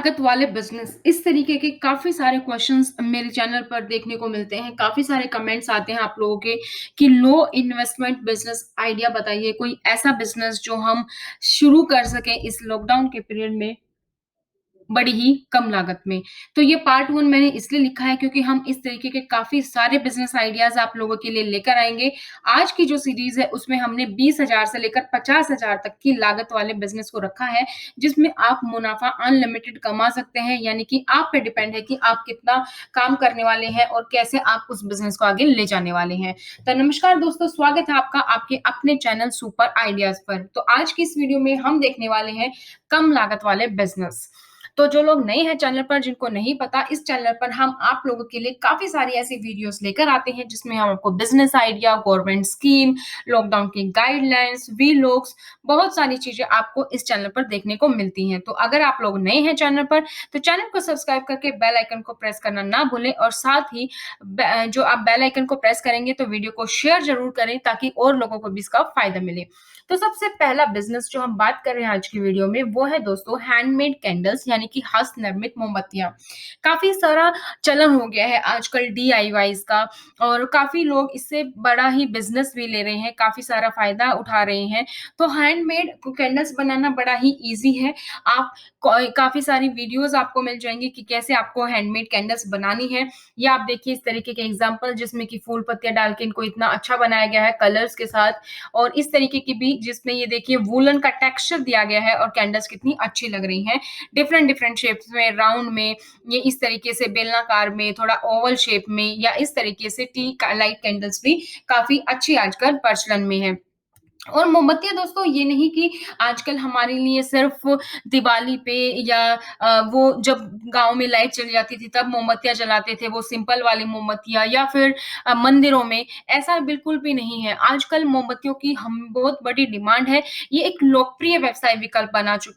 लागत वाले बिज़नेस, इस तरीके के काफ़ी सारे क्वेश्चंस मेरे चैनल पर देखने को मिलते हैं। काफ़ी सारे कमेंट्स आते हैं आप लोगों के कि लो इन्वेस्टमेंट बिज़नेस आइडिया बताइए, कोई ऐसा बिज़नेस जो हम शुरू कर सकें इस लॉकडाउन के पीरियड में बड़ी ही कम लागत में। तो ये पार्ट 1 मैंने इसलिए लिखा है क्योंकि हम इस तरीके के काफ़ी सारे बिज़नेस आइडियाज़ आप लोगों के लिए लेकर आएँगे। आज की जो सीरीज़ है उसमें हमने 20,000 से लेकर 50,000 तक की लागत वाले बिज़नेस को रखा है, जिसमें आप मुनाफ़ा अनलिमिटेड कमा सकते हैं, यानी कि आप पे डिपेंड है कि आप कितना काम करने वाले हैं और कैसे आप उस बिज़नेस को आगे ले जाने वाले हैं। तो नमस्कार दोस्तों, स्वागत है आपका आपके अपने चैनल सुपर आइडियाज़ पर। तो आज की इस वीडियो में हम देखने वाले हैं कम लागत वाले बिज़नेस। तो जो लोग नए हैं चैनल पर, जिनको नहीं पता, इस चैनल पर हम आप लोगों के लिए काफ़ी सारी ऐसी वीडियोज़ लेकर आते हैं, जिसमें हम आपको business idea, government scheme, lockdown की गाइडलाइंस, वीलॉग्स, बहुत सारी चीज़ें आपको इस चैनल पर देखने को मिलती हैं। तो अगर आप लोग नए हैं चैनल पर, तो चैनल को सब्सक्राइब करके बेल आइकन को प्रेस करना ना भूलें और साथ ही जो आप बेल आइकन को प्रेस करेंगे, तो वीडियो को शेयर ज़रूर करें ताकि और लोगों को भी इसका फ़ायदा मिले। तो सबसे पहला बिज़नेस जो हम बात कर रहे हैं आज की वीडियो में, वो है दोस्तों हैंडमेड कैंडल्स यानी कि हस्त निर्मित मोमबत्तियाँ। काफ़ी सारा चलन हो गया है आजकल डीआईवाईज़ का और काफ़ी लोग इससे बड़ा ही बिज़नेस भी ले रहे हैं, काफ़ी सारा फ़ायदा उठा रहे हैं। तो हैंडमेड कैंडल्स बनाना बड़ा ही ईज़ी है। आप काफ़ी सारी वीडियोज़ आपको मिल जाएँगी कि कैसे आपको हैंडमेड कैंडल्स बनानी है। या आप देखिए इस तरीके के एग्ज़ाम्पल जिसमें कि फूल पत्तियाँ डाल के इनको इतना अच्छा बनाया गया है कलर्स के साथ और इस तरीके की भी जिसमें ये देखिए वूलन का टेक्सचर दिया गया है और कैंडल्स कितनी अच्छी लग रही हैं। डिफरेंट डिफरेंट शेप्स में, राउंड में, ये इस तरीके से बेलनाकार में, थोड़ा ओवल शेप में या इस तरीके से टी का लाइट कैंडल्स भी काफ़ी अच्छी आजकल प्रचलन में है। और मोमबत्तियाँ दोस्तों ये नहीं कि आजकल हमारे लिए सिर्फ़ दिवाली पे या वो जब गाँव में लाइट चली जाती थी तब मोमबत्तियाँ जलाते थे, वो सिंपल वाली मोमबत्तियाँ या फिर मंदिरों में, ऐसा बिल्कुल भी नहीं है। आजकल मोमबत्तियों की हम बहुत बड़ी डिमांड है, ये एक लोकप्रिय व्यवसाय विकल्प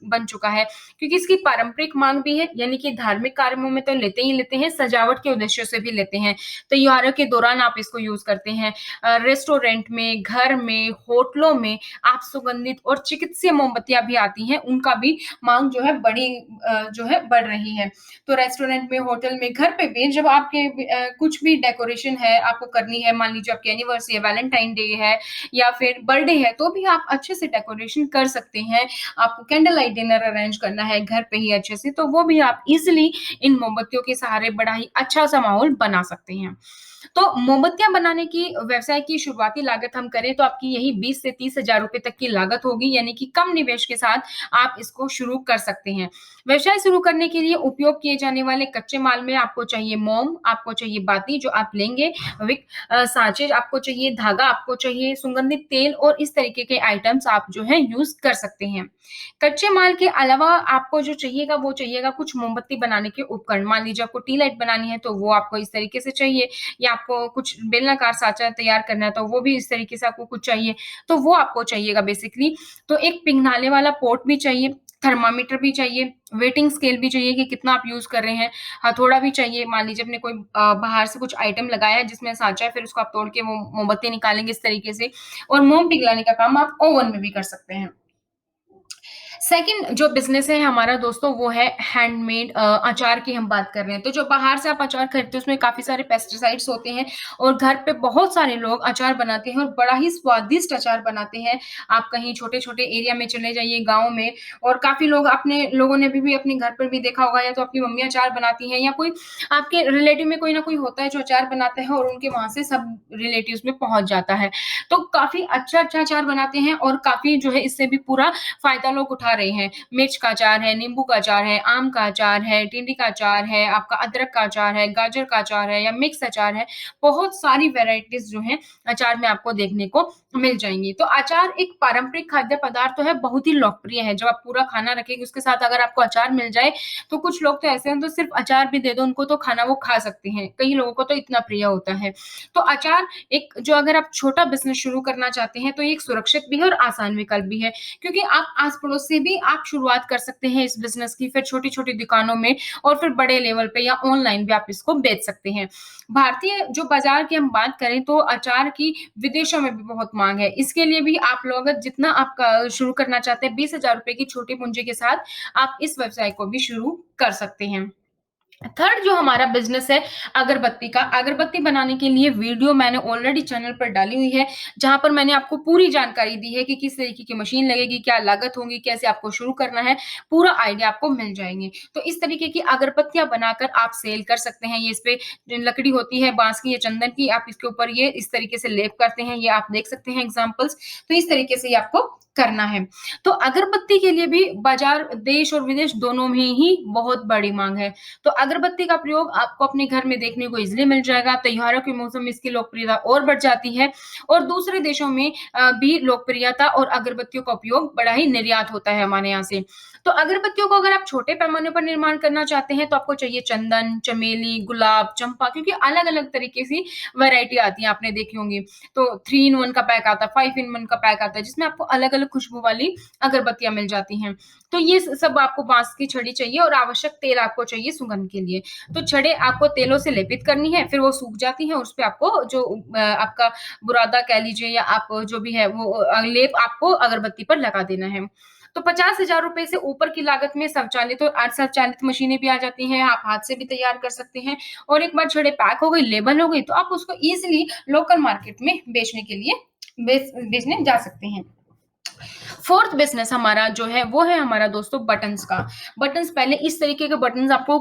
बन चुका है क्योंकि इसकी पारंपरिक माँग भी है, यानी कि धार्मिक कार्यों में तो लेते ही लेते हैं, सजावट के उद्देश्य से भी लेते हैं। त्योहारों के दौरान आप इसको यूज़ करते हैं। रेस्टोरेंट में, घर में, होटलों में आप सुगंधित और चिकित्सीय मोमबत्तियाँ भी आती हैं, उनका भी माँग जो है जो है बढ़ रही है। तो रेस्टोरेंट में, होटल में, घर पे भी जब आपके कुछ भी डेकोरेशन है आपको करनी है, मान लीजिए आपकी एनिवर्सरी है, वैलेंटाइन डे है या फिर बर्थडे है, तो भी आप अच्छे से डेकोरेशन कर सकते हैं। आपको कैंडल लाइट डिनर अरेंज करना है घर पे ही अच्छे से, तो वो भी आप ईज़िली इन मोमबत्तियों के सहारे बड़ा ही अच्छा-सा माहौल बना सकते हैं। तो मोमबत्तियाँ बनाने की व्यवसाय की शुरुआती लागत हम करें तो आपकी यही 20 से 30,000 रुपए तक की लागत होगी, यानी कि कम निवेश के साथ आप इसको शुरू कर सकते हैं। व्यवसाय शुरू करने के लिए उपयोग किए जाने वाले कच्चे माल में आपको चाहिए मोम, आपको चाहिए बाती जो आप लेंगे, साँचे आपको चाहिए, धागा आपको चाहिए, सुगंधित तेल और इस तरीके के आइटम्स आप जो है यूज़ कर सकते हैं। कच्चे माल के अलावा आपको जो चाहिएगा वो चाहिएगा कुछ मोमबत्ती बनाने के उपकरण। मान लीजिए आपको टी लाइट बनानी है तो वो आपको इस तरीके से चाहिए या आपको कुछ बेलनाकार साँचा तैयार करना है तो वो भी इस तरीके से आपको कुछ चाहिए, तो वो आपको चाहिएगा बेसिकली। तो एक पिघलाने वाला पॉट भी चाहिए, थर्मामीटर भी चाहिए, वेटिंग स्केल भी चाहिए कि कितना आप यूज़ कर रहे हैं, हथौड़ा भी चाहिए। मान लीजिए आपने कोई बाहर से कुछ आइटम लगाया है जिसमें साँचा है, फिर उसको आप तोड़ के वो मोमबत्ती निकालेंगे इस तरीके से और मोम पिघलाने का काम आप ओवन में भी कर सकते हैं। सेकंड जो बिज़नेस है हमारा दोस्तों वो है हैंडमेड अचार की हम बात कर रहे हैं। तो जो बाहर से आप अचार खरीदते हो उसमें काफ़ी सारे पेस्टिसाइड्स होते हैं और घर पे बहुत सारे लोग अचार बनाते हैं और बड़ा ही स्वादिष्ट अचार बनाते हैं। आप कहीं छोटे-छोटे एरिया में चले जाइए गाँव में और काफ़ी लोग अपने लोगों ने भी अपने घर पर भी देखा होगा या तो आपकी मम्मी अचार बनाती हैं या कोई आपके रिलेटिव में कोई ना कोई होता है जो अचार बनाता है और उनके वहाँ से सब रिलेटिव्स में पहुँच जाता है। तो काफ़ी अच्छा-अच्छा अचार बनाते हैं और काफ़ी जो है इससे भी पूरा फ़ायदा लोग उठा रहे हैं। मिर्च का अचार है, नींबू का अचार है, आम का अचार है, टिंडी का अचार है, आपका अदरक का अचार है, गाजर का अचार है या मिक्स अचार है। बहुत सारी वैराइटीज़ जो हैं अचार में आपको देखने को मिल जाएँगी। तो अचार एक पारंपरिक खाद्य पदार्थ तो है, बहुत ही लोकप्रिय है। जब आप पूरा खाना रखेंगे उसके साथ अगर आपको अचार मिल जाए, तो कुछ लोग तो ऐसे हैं तो सिर्फ़ अचार भी दे दो उनको तो खाना वो खा सकते हैं। कई लोगों को तो इतना प्रिय होता है। तो अचार एक जो अगर आप छोटा बिज़नेस शुरू करना चाहते हैं, तो ये एक सुरक्षित भी है और आसान विकल्प भी है। क्योंकि आप आस-पड़ोस से से भी आप शुरुआत कर सकते हैं इस बिज़नेस की, फिर छोटी-छोटी दुकानों में और फिर बड़े लेवल पे या ऑनलाइन भी आप इसको बेच सकते हैं। भारतीय जो बाज़ार की हम बात करें तो अचार की विदेशों में भी बहुत माँग है। इसके लिए भी आप लोग अगर जितना आप क शुरू करना चाहते हैं, ₹20,000 की छोटी पूँजी के साथ आप इस व्यवसाय को भी शुरू कर सकते हैं। थर्ड जो हमारा बिज़नेस है अगरबत्ती का, अगरबत्ती बनाने के लिए वीडियो मैंने ऑलरेडी चैनल पर डाली हुई है, जहाँ पर मैंने आपको पूरी जानकारी दी है कि किस तरीके की मशीन लगेगी, क्या लागत होगी, कैसे आपको शुरू करना है, पूरा आइडिया आपको मिल जाएँगे। तो इस तरीके की अगरबत्तियाँ बनाकर आप सेल कर सकते हैं, ये इसपे जो लकड़ी होती है बाँस की या चंदन की, आप इसके ऊपर ये इस तरीके से लेप करते हैं, ये आप देख सकते हैं एग्ज़ाम्पल्स। तो इस तरीके से ये आपको करना है। तो अगरबत्ती के लिए भी बाज़ार देश और विदेश दोनों में ही बहुत बड़ी माँग है। तो अगरबत्ती का प्रयोग आपको अपने घर में देखने को ईज़िली मिल जाएगा, त्योहारों के मौसम में इसकी लोकप्रियता और बढ़ जाती है और दूसरे देशों में भी लोकप्रियता और अगरबत्तियों का उपयोग बड़ा ही निर्यात होता है हमारे यहाँ से। तो अगरबत्तियों को अगर आप छोटे पैमाने पर निर्माण करना चाहते हैं, तो आपको चाहिए चंदन, चमेली, गुलाब, चंपा क्योंकि अलग-अलग तरीके की वैरायटी आती है, आपने देखी होंगी। तो 3 इन 1 का पैक आता है, 5 इन 1 का पैक आता है, जिसमें आपको अलग-अलग खुशबू वाली अगरबत्तियाँ मिल जाती हैं। तो ये सब आपको बाँस की छड़ी चाहिए और आवश्यक तेल आपको चाहिए सुगंध के लिए। तो छड़ें आपको तेलों से लेपित करनी है, फिर वो सूख जाती हैं, उसपे आपको जो आपका बुरादा कह लीजिए या आप जो भी है वो लेप आपको अगरबत्ती पर लगा देना है। तो ₹50,000 से ऊपर की लागत में स्वचालित और अर्धस्वचालित मशीनें भी आ जाती हैं, आप हाथ से भी तैयार कर सकते हैं और एक बार छड़ें पैक हो गई, लेबल हो गई, तो आप उसको ईज़िली लोकल मार्केट में बेचने के लिए बेचने जा सकते हैं। फोर्थ बिज़नेस हमारा जो है वो है हमारा दोस्तों बटन्स का। बटन्स पहले इस तरीके के बटन्स आपको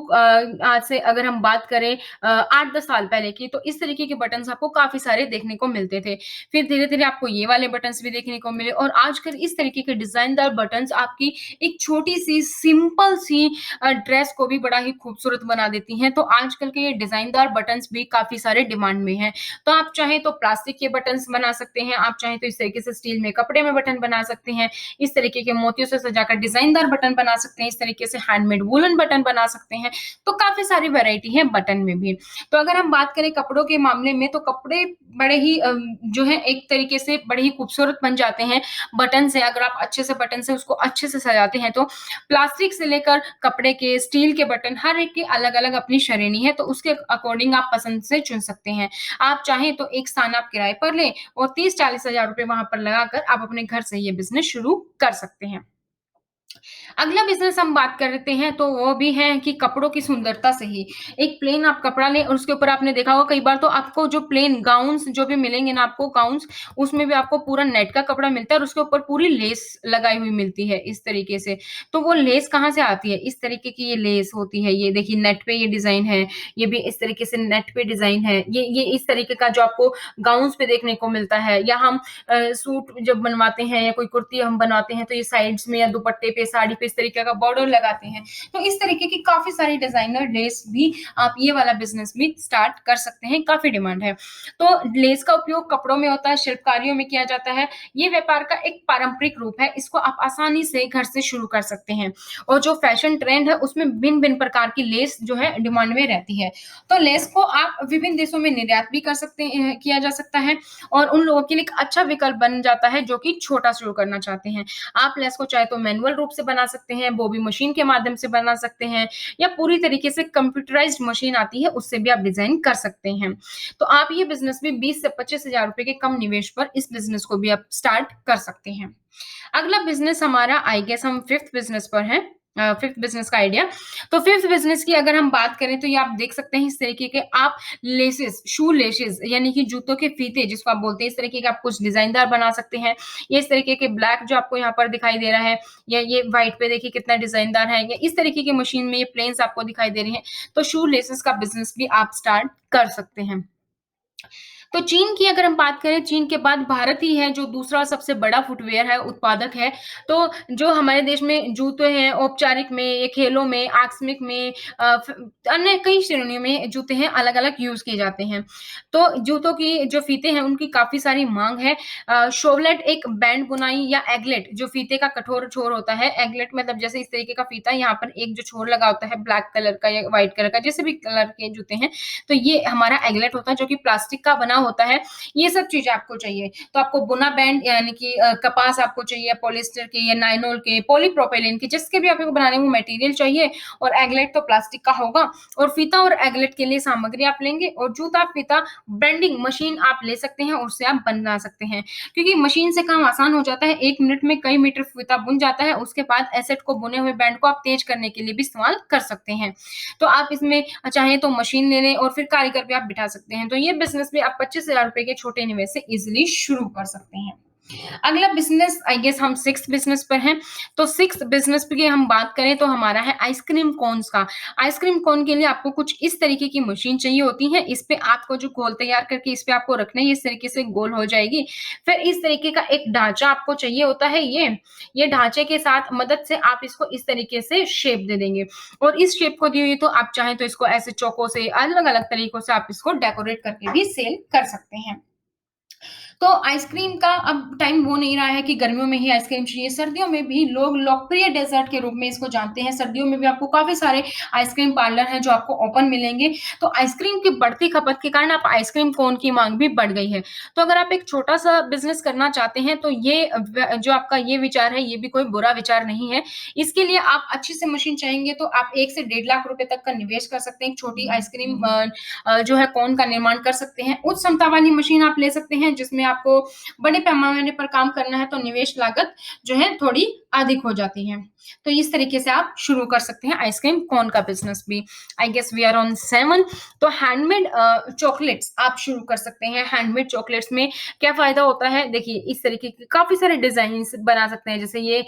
आज से अगर हम बात करें 8-10 साल पहले की तो इस तरीके के बटन्स आपको काफ़ी सारे देखने को मिलते थे। फिर धीरे-धीरे आपको ये वाले बटन्स भी देखने को मिले और आजकल इस तरीके के डिज़ाइनदार बटन्स आपकी एक छोटी-सी सिंपल सी ड्रेस को भी बड़ा ही खूबसूरत बना देती हैं। तो आजकल के ये डिज़ाइनदार बटन्स भी काफ़ी सारे डिमांड में हैं। तो आप चाहें तो प्लास्टिक के बटन्स बना सकते हैं, आप चाहें तो इस तरीके से स्टील में कपड़े में बटन बना सकते हैं, इस तरीके के मोतियों से सजाकर डिज़ाइनदार बटन बना सकते हैं, इस तरीके से हैंडमेड वूलन बटन बना सकते हैं, तो काफ़ी सारी वैरायटी है बटन में भी। तो अगर हम बात करें कपड़ों के मामले में तो कपड़े बड़े ही जो है एक तरीके से बड़े ही खूबसूरत बन जाते हैं बटन से अगर आप अच्छे से बटन से उसको अच्छे से सजाते हैं तो प्लास्टिक से लेकर कपड़े के, स्टील के बटन हर एक की अलग-अलग अपनी श्रेणी है, तो उसके अकॉर्डिंग आप पसंद से चुन सकते हैं। आप चाहें तो एक स्थान आप किराए पर लें और 30-40 हज़ार रुपए वहाँ पर लगाकर आप अपने घर से ये बिज़नेस शुरू कर सकते हैं। अगला बिज़नेस हम बात करते हैं तो वो भी है कि कपड़ों की सुंदरता से ही। एक प्लेन आप कपड़ा लें और उसके ऊपर आपने देखा होगा कई बार तो आपको जो प्लेन गाउन्स जो भी मिलेंगे ना आपको गाउन्स, उसमें भी आपको पूरा नेट का कपड़ा मिलता है और उसके ऊपर पूरी लेस लगाई हुई मिलती है इस तरीके से। तो वो लेस कहाँ से आती है? इस तरीके की ये लेस होती है, ये देखिए नेट पे ये डिज़ाइन है, ये भी इस तरीके से नेट पे डिज़ाइन है। ये इस तरीके का जो आपको गाउन्स पे देखने को मिलता है या हम सूट जब बनवाते हैं या कोई कुर्ती हम बनवाते हैं तो ये साइड्स में या दुपट्टे पे, साड़ी पे इस तरीके का बॉर्डर लगाते हैं। तो इस तरीके की काफ़ी सारी डिज़ाइनर लेस भी आप ये वाला बिज़नेस भी स्टार्ट कर सकते हैं, काफ़ी डिमांड है। तो लेस का उपयोग कपड़ों में होता है, शिल्पकारियों में किया जाता है। ये व्यापार का एक पारंपरिक रूप है, इसको आप आसानी से घर से शुरू कर सकते हैं और जो फैशन ट्रेंड है उसमें भिन्न-भिन्न प्रकार की लेस जो है डिमांड में रहती है। तो लेस को आप विभिन्न देशों में निर्यात भी कर सकते किया जा सकता है और उन लोगों के लिए एक अच्छा विकल्प बन जाता है जो कि छोटा शुरू करना चाहते हैं। आप लेस को चाहे तो मैनुअल रूप से बना सकते हैं, बॉबी मशीन के माध्यम से बना सकते हैं या पूरी तरीके से कंप्यूटराइज़्ड मशीन आती है उससे भी आप डिज़ाइन कर सकते हैं। तो आप ये बिज़नेस भी 20 से 25 हज़ार रुपए के कम निवेश पर इस बिज़नेस को भी आप स्टार्ट कर सकते हैं। अगला बिज़नेस हमारा आई गेस हम 5th बिज़नेस पर हैं 5th बिज़नेस का आइडिया। तो 5th बिज़नेस की अगर हम बात करें तो ये आप देख सकते हैं इस तरीके के आप लेसेस, शू लेसेस यानी कि जूतों के फीते जिसको आप बोलते हैं, इस तरीके के आप कुछ डिज़ाइनदार बना सकते हैं। ये इस तरीके के ब्लैक जो आपको यहाँ पर दिखाई दे रहा है या ये व्हाइट पे देखिए कितना डिज़ाइनदार है या इस तरीके की मशीन में ये प्लेन्स आपको दिखाई दे रही हैं। तो शू लेसेस का बिज़नेस भी आप स्टार्ट कर सकते हैं। तो चीन की अगर हम बात करें, चीन के बाद भारत ही है जो दूसरा सबसे बड़ा फुटवियर है, उत्पादक है। तो जो हमारे देश में जूते हैं, औपचारिक में, ये खेलों में, आकस्मिक में फ अन्य कई श्रेणियों में जूते हैं, अलग-अलग यूज़ किए जाते हैं। तो जूतों की जो फीते हैं, उनकी काफ़ी सारी माँग है। शोवलेट एक बैंड बुनाई या एगलेट जो फीते का कठोर छोर होता है, एगलेट मतलब जैसे इस तरीके का फीता है, यहाँ पर एक जो छोर लगा होता है ब्लैक कलर का या व्हाइट कलर का, जैसे भी कलर के जूते हैं, तो ये हमारा एगलेट होता है जो कि प्लास्टिक का बना होता है, ये सब चीज़ें आपको चाहिए। तो आपको बुना बैंड यानी कि कपास आपको चाहिए, पॉलिएस्टर के या नायलॉन के, पॉलीप्रोपिलीन के, जिसके भी आपको बनाने में मटेरियल चाहिए और एगलेट तो प्लास्टिक का होगा और फीता और एगलेट के लिए सामग्री आप लेंगे और जूता, फीता, बेंडिंग मशीन आप ले सकते हैं, उससे आप बना सकते हैं। क्योंकि मशीन से काम आसान हो जाता है, 1 मिनट में कई मीटर फीता बुन जाता है, उसके बाद एसेट को बुने हुए बैंड को आप तेज करने के लिए भी इस्तेमाल कर सकते हैं। तो आप इसमें चाहें तो मशीन ले लें और फिर कारीगर भी आप बिठा सकते हैं। तो ये बिज़नेस भी आप ₹25,000 के छोटे निवेश से ईज़िली शुरू कर सकते हैं। अगला बिज़नेस आई गेस हम 6th बिज़नेस पर हैं। तो 6th बिज़नेस की हम बात करें तो हमारा है आइसक्रीम कोन्स का। आइसक्रीम कोन के लिए आपको कुछ इस तरीके की मशीन चाहिए होती है। इस पे आपको जो गोल तैयार करके इस पे आपको रखना है, ये इस तरीके से गोल हो जाएगी। फिर इस तरीके का एक ढाँचा आपको चाहिए होता है ये ढाँचे के साथ मदद से आप इसको इस तरीके से शेप दे देंगे और इस शेप को दी हुई तो आप चाहें तो इसको ऐसे चौकों से अलग-अलग तरीकों से आप इसको डेकोरेट करके भी सेल कर सकते हैं। तो आइसक्रीम का अब टाइम वो नहीं रहा है कि गर्मियों में ही आइसक्रीम चाहिए, सर्दियों में भी लोग लोकप्रिय डेज़र्ट के रूप में इसको जानते हैं। सर्दियों में भी आपको काफ़ी सारे आइसक्रीम पार्लर हैं जो आपको ओपन मिलेंगे। तो आइसक्रीम की बढ़ती खपत के कारण अब आइसक्रीम कोन की माँग भी बढ़ गई है। तो अगर आप एक छोटा-सा बिज़नेस करना चाहते हैं तो ये जो आपका ये विचार है, ये भी कोई बुरा विचार नहीं है। इसके लिए आप अच्छी सी मशीन चाहेंगे तो आप 1 से डेढ़ लाख रुपए तक का निवेश कर सकते हैं। एक छोटी आइसक्रीम जो है कोन का निर्माण कर सकते हैं। उच्च क्षमता वाली मशीन आप ले सकते हैं जिसमें आपको बड़े पैमाने पर काम करना है तो निवेश लागत जो है थोड़ी अधिक हो जाती है। तो इस तरीके से आप शुरू कर सकते हैं आइसक्रीम कोन का बिज़नेस भी। I guess we are on 7 तो हैंडमेड चॉकलेट्स आप शुरू कर सकते हैं। हैंडमेड चॉकलेट्स में क्या फ़ायदा होता है? देखिए इस तरीके के काफ़ी सारे डिज़ाइन्स बना सकते हैं जैसे ये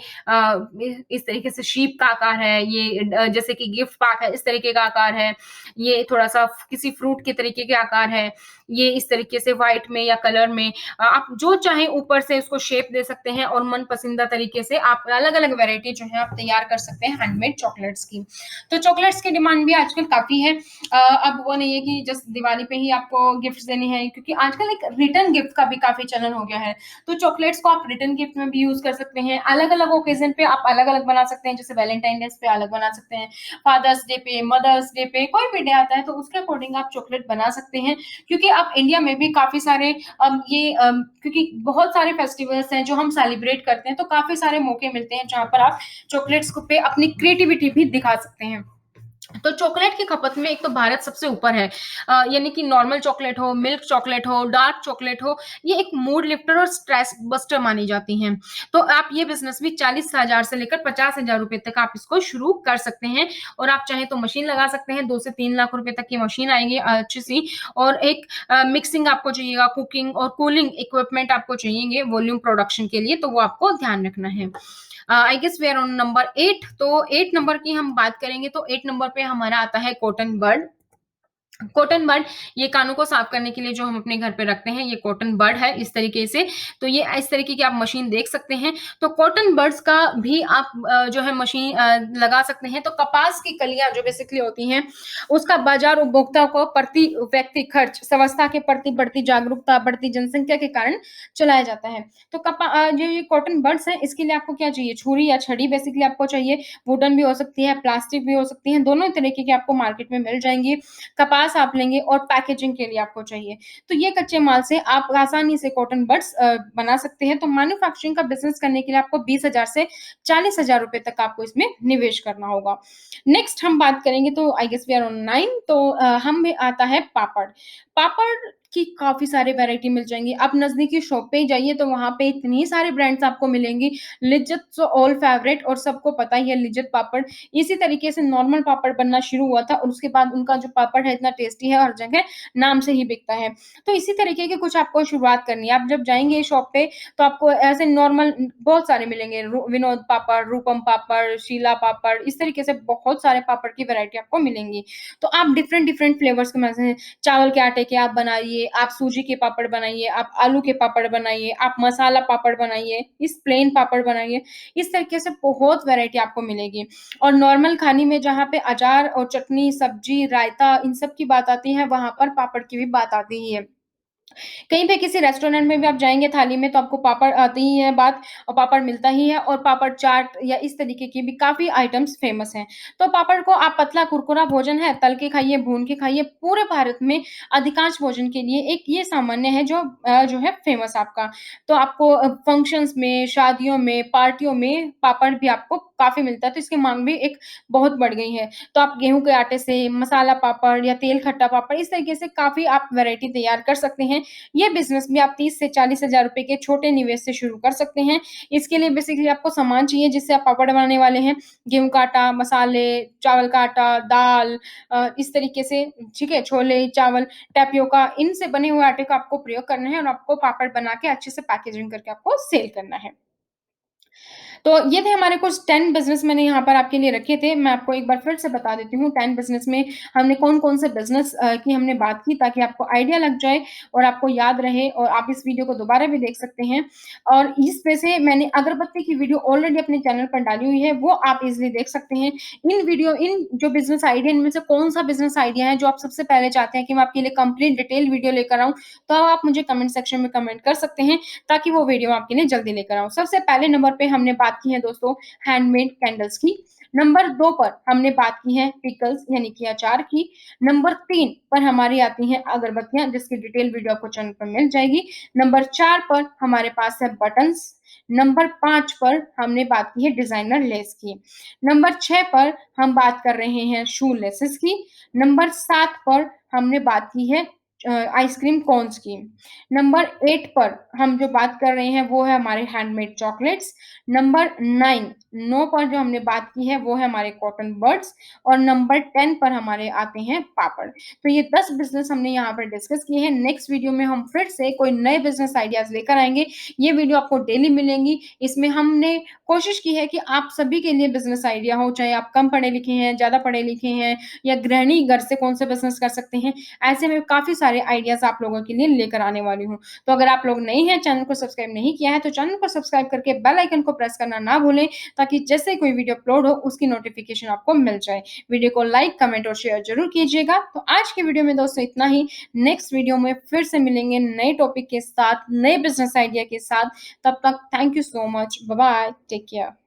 इस तरीके से शीप का आकार है, ये जैसे कि गिफ्ट पैक है, इस तरीके का आकार है। ये थोड़ा-सा किसी फ्रूट के तरीके के आकार है। ये इस तरीके से व्हाइट में या कलर में आप जो चाहें ऊपर से उसको शेप दे सकते हैं और मन पसंदीदा तरीके से आप अलग-अलग वैरायटी जो है आप तैयार कर सकते हैं हैंडमेड चॉकलेट्स की। तो चॉकलेट्स की डिमांड भी आजकल काफ़ी है। अब वो नहीं है कि जस्ट दिवाली पे ही आपको गिफ्ट्स देने हैं क्योंकि आजकल एक रिटर्न गिफ्ट का भी काफ़ी चलन हो गया है। तो चॉकलेट्स को आप रिटर्न गिफ्ट में भी यूज़ कर सकते हैं। अलग-अलग ओकेज़न पे आप अलग-अलग बना सकते हैं जैसे वैलेंटाइन डेज़ पे अलग बना सकते हैं, फादर्स डे पे, मदर्स डे पे कोई भी डे आता है तो उसके अकॉर्डिंग आप चॉकलेट बना सकते हैं। क्योंकि अब इंडिया में भी काफ़ी सारे क्योंकि बहुत सारे फेस्टिवल्स हैं जो हम सेलिब्रेट करते हैं, तो काफ़ी सारे मौके मिलते हैं जहाँ पर आप चॉकलेट्स को पे अपनी क्रिएटिविटी भी दिखा सकते हैं। तो चॉकलेट की खपत में एक तो भारत सबसे ऊपर है। यानी कि नॉर्मल चॉकलेट हो, मिल्क चॉकलेट हो, डार्क चॉकलेट हो, ये एक मूड लिफ्टर और स्ट्रेस बस्टर मानी जाती हैं। तो आप ये बिज़नेस भी 40,000 से लेकर 50,000 रुपए तक आप इसको शुरू कर सकते हैं और आप चाहें तो मशीन लगा सकते हैं, 2 से 3 लाख रुपए तक की मशीन आएगी अच्छी-सी और एक मिक्सिंग आपको चाहिएगा, कुकिंग और कूलिंग इक्विपमेंट आपको चाहिएंगे वॉल्यूम प्रोडक्शन के लिए, तो वो आपको ध्यान रखना है। I guess we are on number 8 तो 8 नंबर की हम बात करेंगे तो 8 नंबर पे हमारा आता है कॉटन बड। कॉटन बड ये कानों को साफ करने के लिए जो हम अपने घर पे रखते हैं, ये कॉटन बड है इस तरीके से। तो ये इस तरीके की आप मशीन देख सकते हैं। तो कॉटन बड्स का भी आप जो है मशीन लगा सकते हैं। तो कपास की कलियाँ जो बेसिकली होती हैं, उसका बाज़ार उपभोक्ता को प्रति व्यक्ति खर्च व्यवस्था के प्रति बढ़ती जागरूकता, बढ़ती जनसंख्या के कारण चलाया जाता है। तो जो ये कॉटन बड्स हैं, इसके लिए आपको क्या चाहिए? छुरी या छड़ी बेसिकली आपको चाहिए। वुडन भी हो सकती है, प्लास्टिक भी हो सकती है, दोनों तरीके की आपको मार्केट में मिल जाएँगी। कपास आप लेंगे और पैकेजिंग के लिए आपको चाहिए। तो ये कच्चे माल से आप आसानी से कॉटन बड्स बना सकते हैं। तो मैन्युफैक्चरिंग का बिज़नेस करने के लिए आपको 20,000 से 40,000 रुपए तक आपको इसमें निवेश करना होगा। नेक्स्ट हम बात करेंगे तो I guess we are on 9 तो हम में आता है पापड़। पापड़ की काफ़ी सारी वैरायटी मिल जाएँगी। आप नज़दीकी शॉप पे ही जाइए तो वहाँ पे इतनी सारी ब्रांड्स आपको मिलेंगी। लिज्जत सो ऑल फेवरेट और सबको पता ही है लिज्जत पापड़। इसी तरीके से नॉर्मल पापड़ बनना शुरू हुआ था और उसके बाद उनका जो पापड़ है इतना टेस्टी है हर जगह नाम से ही बिकता है। तो इसी तरीके की कुछ आपको शुरुआत करनी है। आप जब जाएँगे शॉप पे तो आपको ऐसे नॉर्मल बहुत सारे मिलेंगे विनोद पापड़, रूपम पापड़, शीला पापड़ इस तरीके से बहुत सारे पापड़ की वैरायटी आपको मिलेंगी। तो आप डिफरेंट-डिफरेंट फ्लेवर्स के मज़े चावल के आटे के आप बनाइए, आप सूजी के पापड़ बनाइए, आप आलू के पापड़ बनाइए, आप मसाला पापड़ बनाइए, इस प्लेन पापड़ बनाइए। इस तरीके से बहुत वैरायटी आपको मिलेगी। और नॉर्मल खाने में जहाँ पे अचार और चटनी, सब्जी, रायता इन सब की बात आती है, वहाँ पर पापड़ की भी बात आती ही है। कहीं पे किसी रेस्टोरेंट में भी आप जाएँगे थाली में तो आपको पापड़ आती ही है बात और पापड़ मिलता ही है और पापड़ चाट या इस तरीके की भी काफ़ी आइटम्स फ़ेमस हैं। तो पापड़ को आप पतला कुरकुरा भोजन है, तल के खाइए, भून के खाइए, पूरे भारत में अधिकांश भोजन के लिए एक ये सामान्य है जो है फ़ेमस आपका। तो आपको फंक्शंस में, शादियों में, पार्टियों में पापड़ भी आपको काफ़ी मिलता है, तो इसकी माँग भी एक बहुत बढ़ गई है। तो आप गेहूँ के आटे से मसाला पापड़ या तेल खट्टा पापड़ इस तरीके से काफ़ी आप वैरायटी तैयार कर सकते हैं। ये बिज़नेस भी आप 30 से 40 हज़ार रुपए के छोटे निवेश से शुरू कर सकते हैं। इसके लिए बेसिकली आपको सामान चाहिए जिससे आप पापड़ बनाने वाले हैं। गेहूँ का आटा, मसाले, चावल का आटा, दाल इस तरीके से ठीक है, छोले, चावल, टैपियोका इनसे बने हुए आटे का आपको प्रयोग करना है और आपको पापड़ बना के अच्छे से पैकेजिंग करके आपको सेल करना है। तो ये थे हमारे कुछ 10 बिज़नेस मैंने यहाँ पर आपके लिए रखे थे। मैं आपको एक बार फिर से बता देती हूँ 10 बिज़नेस में हमने कौन-कौन से बिज़नेस की हमने बात की ताकि आपको आइडिया लग जाए और आपको याद रहे और आप इस वीडियो को दोबारा भी देख सकते हैं। और इसमें से मैंने अगरबत्ती की वीडियो ऑलरेडी अपने चैनल पर डाली हुई है, वो आप इज़िली देख सकते हैं। इन जो बिज़नेस आइडिया इनमें से कौन-सा बिज़नेस आइडिया है जो आप सबसे पहले चाहते हैं कि मैं आपके लिए कंप्लीट डिटेल वीडियो लेकर आऊँ, तो आप मुझे कमेंट सेक्शन में कमेंट कर सकते हैं। ताकि वो वीडियो आपके लिए जल्दी लेकर आऊँ। सबसे पहले नंबर पे हमने बात की है दोस्तों हैंडमेड कैंडल्स की। नंबर 2 पर हमने बात की है पिकल्स यानी कि अचार की। नंबर 3 पर हमारी आती हैं अगरबत्तियाँ जिसकी डिटेल वीडियो आपको चैनल पर मिल जाएगी। नंबर 4 पर हमारे पास है बटन्स। नंबर 5 पर हमने बात की है डिज़ाइनर लेस की। नंबर 6 पर हम बात कर रहे हैं शू लेसेस की। नंबर 7 पर हमने बात की है आइसक्रीम कोन्स की। नंबर 8 पर हम जो बात कर रहे हैं वो है हमारे हैंडमेड चॉकलेट्स। नंबर 9 पर जो हमने बात की है वो है हमारे कॉटन बड्स और नंबर 10 पर हमारे आते हैं पापड़। तो ये 10 बिज़नेस हमने यहाँ पर डिस्कस किए हैं। नेक्स्ट वीडियो में हम फिर से कोई नए बिज़नेस आइडियाज़ लेकर आएँगे। ये वीडियो आपको डेली मिलेंगी। इसमें हमने कोशिश की है कि आप सभी के लिए बिज़नेस आइडिया हो, चाहे आप कम पढ़े-लिखे हैं, ज़्यादा पढ़े-लिखे हैं या गृहिणी घर से कौन से बिज़नेस कर सकते हैं। ऐसे में काफ़ी सारे आइडियाज़ आप लोगों के लिए लेकर आने वाली हूँ। तो अगर आप लोग नए हैं, चैनल को सब्सक्राइब नहीं किया है, तो चैनल को सब्सक्राइब करके बेल आइकन को प्रेस करना ना भूलें, ताकि जैसे ही कोई वीडियो अपलोड हो, उसकी नोटिफ़िकेशन आपको मिल जाए। वीडियो को लाइक, कमेंट और शेयर ज़रूर कीजिएगा। तो आज की वीडियो में दोस्तों इतना ही। नेक्स्ट वीडियो में फिर से मिलेंगे नए टॉपिक के साथ, नए बिज़नेस आइडिया के साथ। तब तक thank you so much. Bye bye. Take care.